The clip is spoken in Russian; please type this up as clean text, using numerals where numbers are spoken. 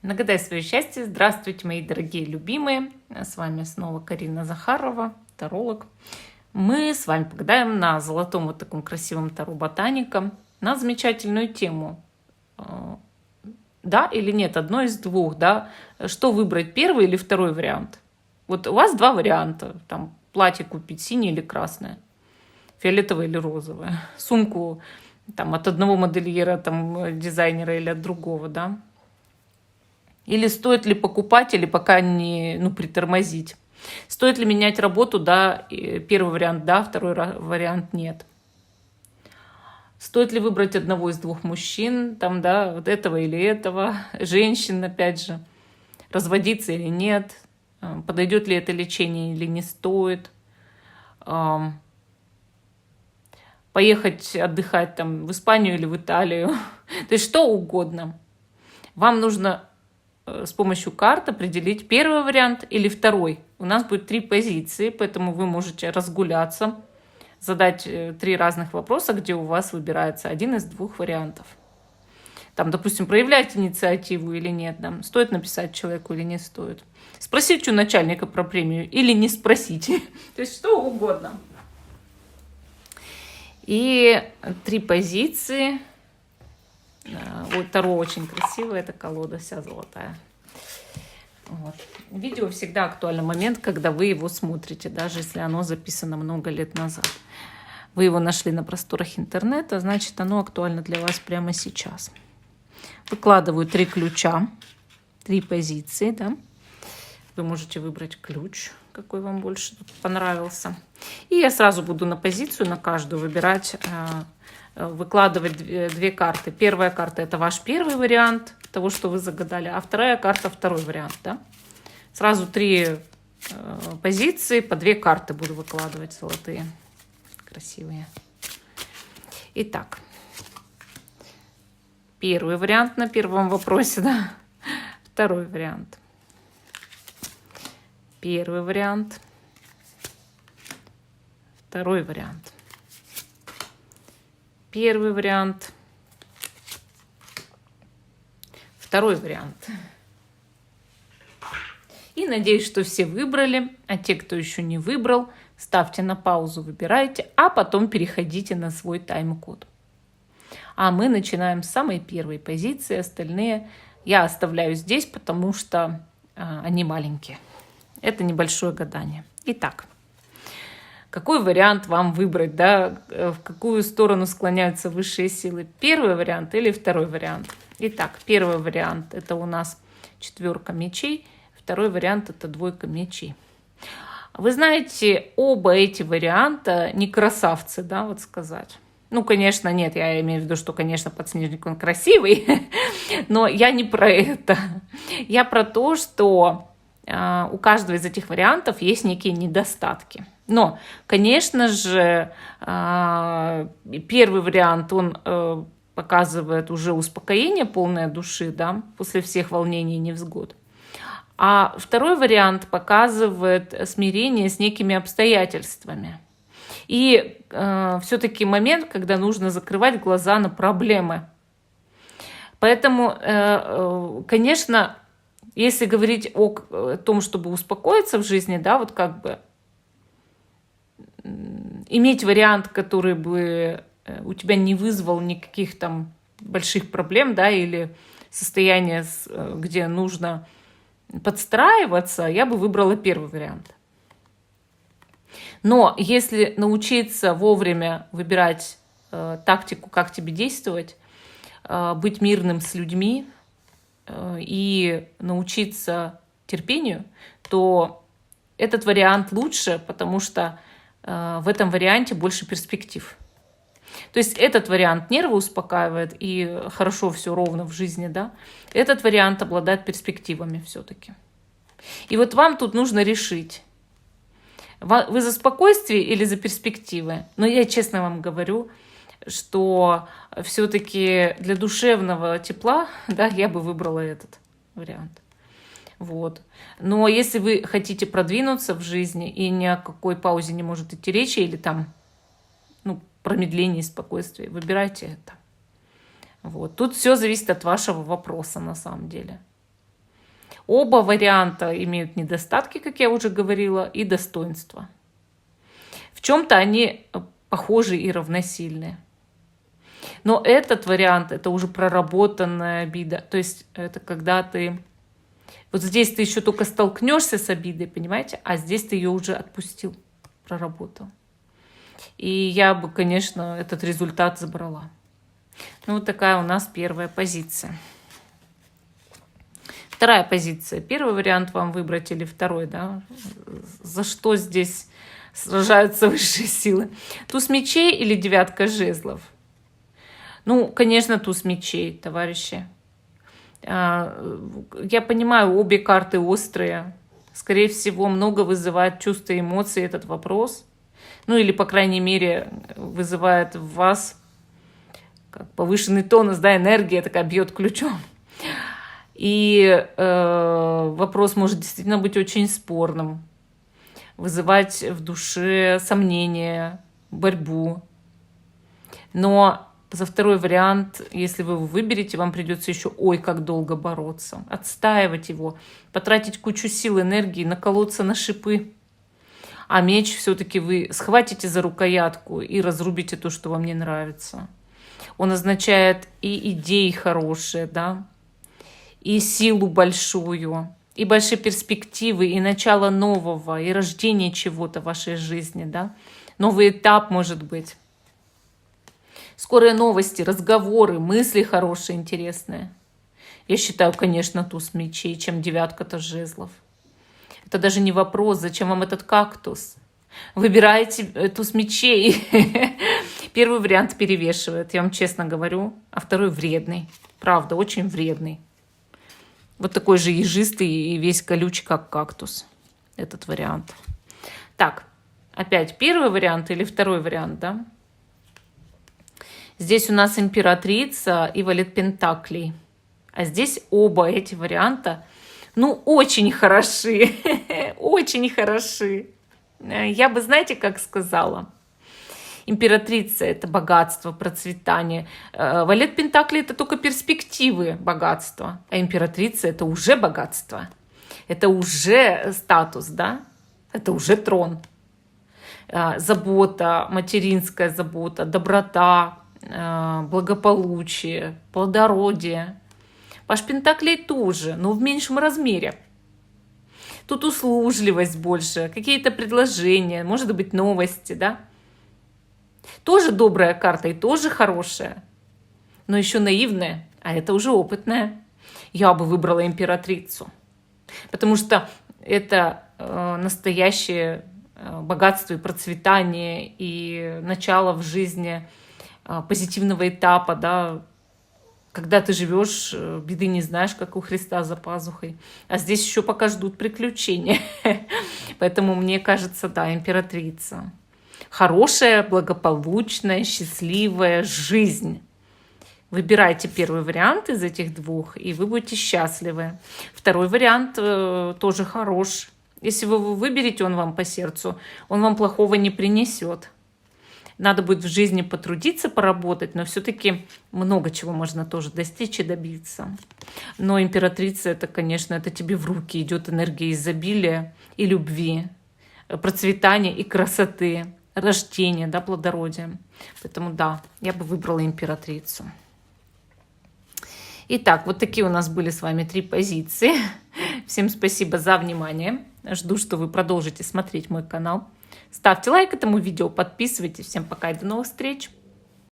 Нагадай свое счастье. Здравствуйте, мои дорогие любимые. С вами снова Карина Захарова, таролог. Мы с вами погадаем на золотом вот таком красивом таро ботаника на замечательную тему. Да или нет, одно из двух, да. Что выбрать, первый или второй вариант? Вот у вас два варианта. Там платье купить, синее или красное, фиолетовое или розовое. Сумку там, от одного модельера, там, дизайнера или от другого, да. Или стоит ли покупать, или пока не притормозить. Стоит ли менять работу, да, первый вариант да, второй вариант нет. Стоит ли выбрать одного из двух мужчин, там, да, вот этого или этого, женщин, опять же, разводиться или нет, подойдет ли это лечение или не стоит, поехать отдыхать там в Испанию или в Италию, то есть что угодно. Вам нужно с помощью карт определить первый вариант или второй. У нас будет 3 позиции, поэтому вы можете разгуляться, задать 3 разных вопроса, где у вас выбирается один из двух вариантов. Там, допустим, проявлять инициативу или нет, там, стоит написать человеку или не стоит. Спросить у начальника про премию или не спросить. То есть что угодно. И 3 позиции. Вот таро очень красивое, эта колода вся золотая. Вот. Видео всегда актуальный момент, когда вы его смотрите, даже если оно записано много лет назад. Вы его нашли на просторах интернета, значит, оно актуально для вас прямо сейчас. Выкладываю 3 ключа, 3 позиции, да. Вы можете выбрать ключ, какой вам больше понравился. И я сразу буду на позицию, на каждую выбирать, выкладывать 2 карты. Первая карта — это ваш первый вариант того, что вы загадали, а вторая карта — второй вариант. Да? Сразу 3 позиции, по 2 карты буду выкладывать золотые, красивые. Итак, первый вариант на первом вопросе, да? Второй вариант. Первый вариант. Второй вариант. Первый вариант. Второй вариант. И надеюсь, что все выбрали, а те, кто еще не выбрал, ставьте на паузу, выбирайте, а потом переходите на свой тайм-код. А мы начинаем с самой первой позиции, остальные я оставляю здесь, потому что они маленькие. Это небольшое гадание. Итак, какой вариант вам выбрать, да? В какую сторону склоняются высшие силы? Первый вариант или второй вариант? Итак, первый вариант — это у нас 4 мечей, второй вариант — это 2 мечей. Вы знаете, оба эти варианта не красавцы, да, вот сказать. Ну, конечно, нет, я имею в виду, что, конечно, подснежник он красивый, но я не про это. Я про то, что у каждого из этих вариантов есть некие недостатки. Но, конечно же, первый вариант, он показывает уже успокоение полной души, да, после всех волнений и невзгод. А второй вариант показывает смирение с некими обстоятельствами. И все-таки момент, когда нужно закрывать глаза на проблемы. Поэтому, конечно, если говорить о том, чтобы успокоиться в жизни, да, вот как бы иметь вариант, который бы у тебя не вызвал никаких там больших проблем, да, или состояние, где нужно подстраиваться, я бы выбрала первый вариант. Но если научиться вовремя выбирать тактику, как тебе действовать, быть мирным с людьми и научиться терпению, то этот вариант лучше, потому что в этом варианте больше перспектив. То есть этот вариант нервы успокаивает и хорошо все ровно в жизни, да? Этот вариант обладает перспективами все-таки. И вот вам тут нужно решить, вы за спокойствие или за перспективы. Но я честно вам говорю, что все-таки для душевного тепла, да, я бы выбрала этот вариант. Вот. Но если вы хотите продвинуться в жизни и ни о какой паузе не может идти речи, или там промедление и спокойствие, выбирайте это. Вот. Тут все зависит от вашего вопроса на самом деле. Оба варианта имеют недостатки, как я уже говорила, и достоинства. В чем-то они похожи и равносильны. Но этот вариант – это уже проработанная обида. То есть это когда ты… Вот здесь ты еще только столкнешься с обидой, понимаете? А здесь ты ее уже отпустил, проработал. И я бы, конечно, этот результат забрала. Ну, вот такая у нас первая позиция. Вторая позиция. Первый вариант вам выбрать или второй, да? За что здесь сражаются высшие силы? Туз мечей или девятка жезлов? Ну, конечно, туз мечей, товарищи. Я понимаю, обе карты острые. Скорее всего, много вызывает чувства и эмоций этот вопрос. Ну, или, по крайней мере, вызывает в вас как повышенный тонус, да, энергия такая бьет ключом. И вопрос может действительно быть очень спорным. Вызывать в душе сомнения, борьбу. Но за второй вариант, если вы его выберете, вам придется еще ой как долго бороться, отстаивать его, потратить кучу сил, энергии, наколоться на шипы. А меч все-таки вы схватите за рукоятку и разрубите то, что вам не нравится. Он означает и идеи хорошие, да, и силу большую, и большие перспективы, и начало нового, и рождение чего-то в вашей жизни, да. Новый этап может быть. Скорые новости, разговоры, мысли хорошие, интересные. Я считаю, конечно, туз мечей, чем девятка-то жезлов. Это даже не вопрос, зачем вам этот кактус. Выбирайте туз мечей. Первый вариант перевешивает, я вам честно говорю, а второй вредный. Правда, очень вредный. Вот такой же ежистый и весь колючий, как кактус. Этот вариант. Так, опять первый вариант или второй вариант, да? Здесь у нас императрица и валет пентаклей. А здесь оба эти варианта, ну, очень хороши. Очень хороши. Я бы, знаете, как сказала? Императрица – это богатство, процветание. Валет пентаклей – это только перспективы богатства. А императрица – это уже богатство. Это уже статус, да? Это уже трон. Забота, материнская забота, доброта, благополучие, плодородие. Паш пентаклей тоже, но в меньшем размере. Тут услужливость больше, какие-то предложения, может быть, новости, да? Тоже добрая карта и тоже хорошая, но еще наивная, а это уже опытная. Я бы выбрала императрицу, потому что это настоящее богатство и процветание, и начало в жизни позитивного этапа, да, когда ты живешь, беды не знаешь, как у Христа за пазухой. А здесь еще пока ждут приключения. Поэтому мне кажется, да, императрица. Хорошая, благополучная, счастливая жизнь. Выбирайте первый вариант из этих двух, и вы будете счастливы. Второй вариант тоже хорош. Если вы его выберете, он вам по сердцу, он вам плохого не принесет. Надо будет в жизни потрудиться, поработать, но все-таки много чего можно тоже достичь и добиться. Но императрица, это, конечно, это тебе в руки идет энергия изобилия и любви, процветания и красоты, рождения, да, плодородия. Поэтому да, я бы выбрала императрицу. Итак, вот такие у нас были с вами 3 позиции. Всем спасибо за внимание. Жду, что вы продолжите смотреть мой канал. Ставьте лайк этому видео, подписывайтесь. Всем пока и до новых встреч!